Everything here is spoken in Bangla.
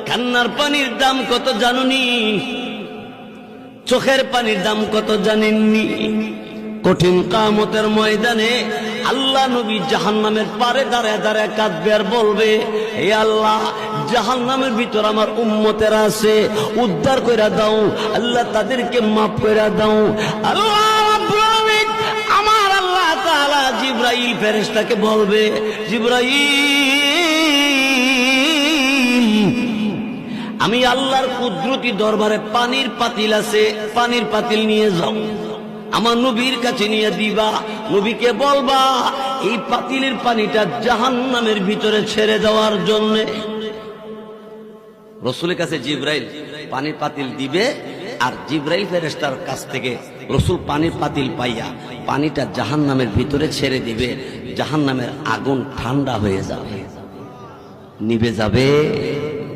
কান্নার পানির দাম কত জানুনি? চোখের পানির দাম কত জানেননি? কঠিন কিয়ামতের ময়দানে আল্লাহ নবী জাহান্নামের পারে দাঁড়ায় দাঁড়ায় কাঁদবে আর বলবে, হে আল্লাহ, জাহান্নামের ভিতর আমার উম্মতেরা আছে, উদ্ধার কইরা দাও আল্লাহ, তাদেরকে মাফ কইরা দাও। আল্লাহ রাব্বুল আলামিন, আমার আল্লাহ তাআলা জিবরাইল ফেরেশতাকে বলবে, জিবরাইল, আমি আল্লাহর কুদরতি দরবারে পানির পাতিল আছে, পানির পাতিল নিয়ে যাও, আমার নবীর কাছে নিয়ে দিবা। নবীকে বলবা এই পাতিলের পানিটা জাহান্নামের ভিতরে ছেড়ে দেওয়ার জন্য। রসুলের কাছে জিবরাইল পানির পাতিল দিবে, আর জিবরাইল ফেরেশতার কাছ থেকে রসুল পানির পাতিল পাইয়া পানিটা জাহান্নামের ভিতরে ছেড়ে দিবে। জাহান্নামের আগুন ঠান্ডা হয়ে যাবে, নিভে যাবে।